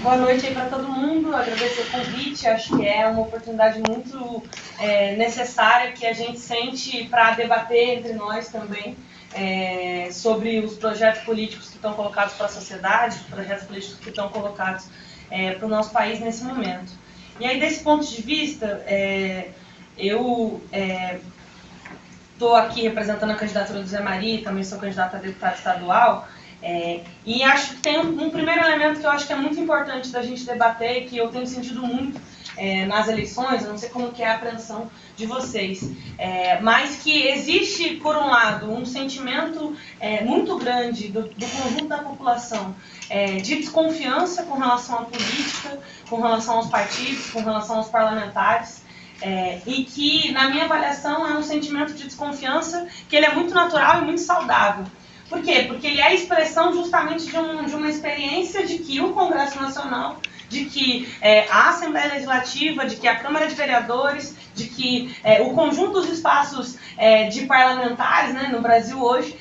Boa noite aí para todo mundo, agradecer o convite, acho que é uma oportunidade muito necessária que a gente sente para debater entre nós também sobre os projetos políticos que estão colocados para a sociedade, os projetos políticos que estão colocados para o nosso país nesse momento. E aí, desse ponto de vista, eu estou aqui representando a candidatura do Zé Mari, também sou candidata a deputado estadual, e acho que tem um primeiro elemento que eu acho que é muito importante da gente debater, que eu tenho sentido muito nas eleições, eu não sei como que é a apreensão de vocês, mas que existe, por um lado, um sentimento muito grande do conjunto da população de desconfiança com relação à política, com relação aos partidos, com relação aos parlamentares, e que, na minha avaliação, é um sentimento de desconfiança que ele é muito natural e muito saudável. Por quê? Porque ele é a expressão justamente de uma experiência de que o Congresso Nacional, de que a Assembleia Legislativa, de que a Câmara de Vereadores, de que o conjunto dos espaços de parlamentares, né, no Brasil hoje,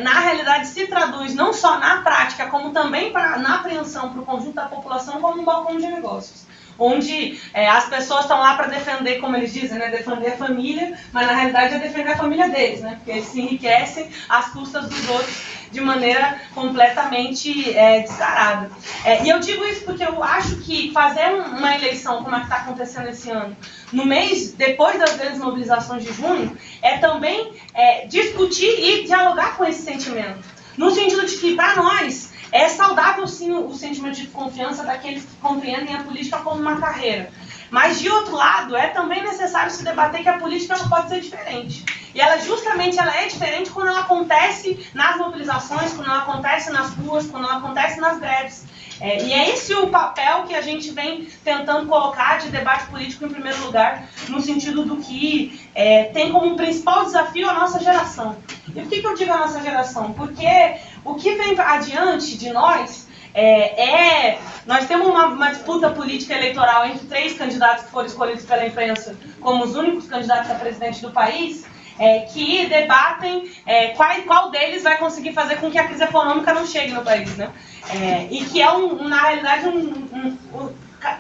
na realidade se traduz não só na prática, como também na apreensão para o conjunto da população como um balcão de negócios. Onde as pessoas estão lá para defender, como eles dizem, né, defender a família, mas na realidade é defender a família deles, né, porque eles se enriquecem às custas dos outros de maneira completamente descarada. E eu digo isso porque eu acho que fazer uma eleição como a que está acontecendo esse ano, no mês depois das grandes mobilizações de junho, é também discutir e dialogar com esse sentimento. No sentido de que, para nós, é saudável, sim, o sentimento de confiança daqueles que compreendem a política como uma carreira. Mas, de outro lado, é também necessário se debater que a política não pode ser diferente. E ela é diferente quando ela acontece nas mobilizações, quando ela acontece nas ruas, quando ela acontece nas greves. E é esse o papel que a gente vem tentando colocar de debate político em primeiro lugar, no sentido do que tem como principal desafio a nossa geração. E por que eu digo a nossa geração? Porque o que vem adiante de nós nós temos uma disputa política eleitoral entre 3 candidatos que foram escolhidos pela imprensa como os únicos candidatos a presidente do país, que debatem qual deles vai conseguir fazer com que a crise econômica não chegue no país, né? E que na realidade,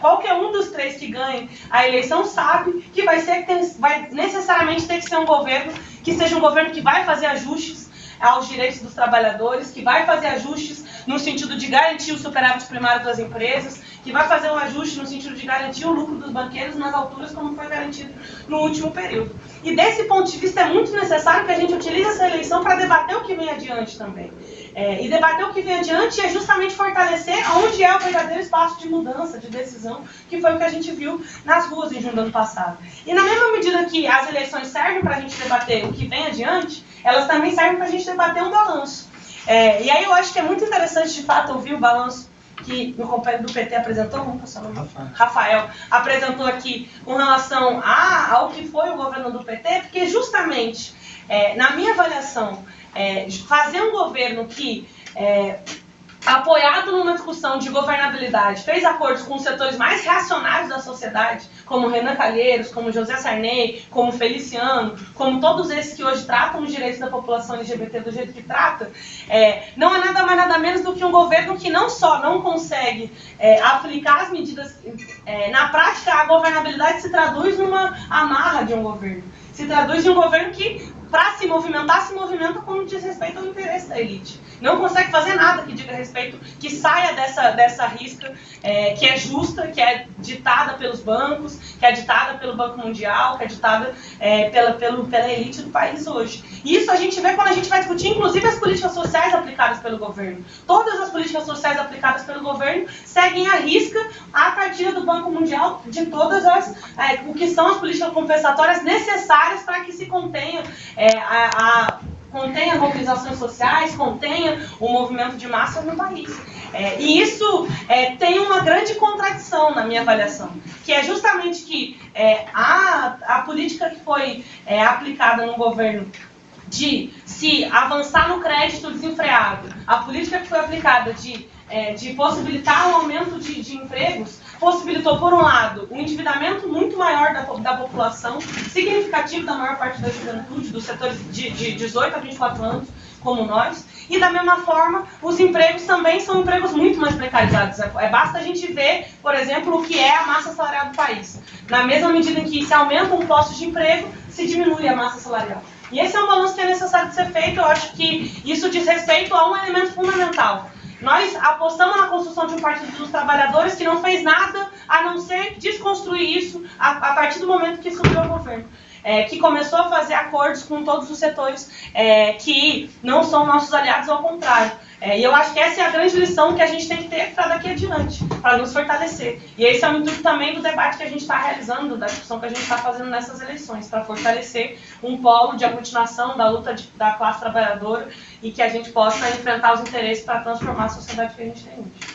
qualquer um dos 3 que ganhe a eleição sabe que vai necessariamente ter que ser um governo que seja um governo que vai fazer ajustes aos direitos dos trabalhadores, que vai fazer ajustes no sentido de garantir o superávit primário das empresas, que vai fazer um ajuste no sentido de garantir o lucro dos banqueiros nas alturas como foi garantido no último período. E desse ponto de vista é muito necessário que a gente utilize essa eleição para debater o que vem adiante também. E debater o que vem adiante é justamente fortalecer onde é o verdadeiro espaço de mudança, de decisão, que foi o que a gente viu nas ruas em junho do ano passado. E na mesma medida que as eleições servem para a gente debater o que vem adiante, elas também servem para a gente debater um balanço. E aí eu acho que é muito interessante, de fato, ouvir o balanço que o companheiro do PT apresentou, Rafael, apresentou aqui com relação ao que foi o governo do PT, porque justamente, na minha avaliação, fazer um governo que, apoiado numa discussão de governabilidade, fez acordos com os setores mais reacionários da sociedade, como Renan Calheiros, como José Sarney, como Feliciano, como todos esses que hoje tratam os direitos da população LGBT do jeito que trata, não é nada mais nada menos do que um governo que não só não consegue aplicar as medidas, na prática a governabilidade se traduz numa amarra de um governo, se traduz em um governo que, para se movimenta quando diz respeito ao interesse da elite. Não consegue fazer nada que diga respeito, que saia dessa risca, que é justa, que é ditada pelos bancos, que é ditada pelo Banco Mundial, que é ditada pela elite do país hoje. E isso a gente vê quando a gente vai discutir, inclusive, as políticas sociais aplicadas pelo governo. Todas as políticas sociais aplicadas pelo governo seguem à risca a partir do Banco Mundial de todas o que são as políticas compensatórias necessárias para que se contenha contenha mobilizações sociais, contenha o movimento de massas no país. E isso tem uma grande contradição na minha avaliação, que é justamente que a política que foi aplicada no governo de se avançar no crédito desenfreado, a política que foi aplicada de possibilitar um aumento de empregos, possibilitou, por um lado, um endividamento muito maior da população, significativo da maior parte da juventude, dos setores de 18 a 24 anos, como nós, e da mesma forma, os empregos também são empregos muito mais precarizados. Basta a gente ver, por exemplo, o que é a massa salarial do país. Na mesma medida em que se aumentam os postos de emprego, se diminui a massa salarial. E esse é um balanço que é necessário de ser feito. Eu acho que isso diz respeito a um elemento fundamental. Nós apostamos na construção de um partido dos trabalhadores que não fez nada a não ser desconstruir isso a partir do momento que subiu ao governo. Que começou a fazer acordos com todos os setores que não são nossos aliados, ao contrário. E eu acho que essa é a grande lição que a gente tem que ter para daqui adiante, para nos fortalecer. E esse é o intuito também do debate que a gente está realizando, da discussão que a gente está fazendo nessas eleições, para fortalecer um polo de aglutinação da luta da classe trabalhadora e que a gente possa enfrentar os interesses para transformar a sociedade que a gente tem hoje.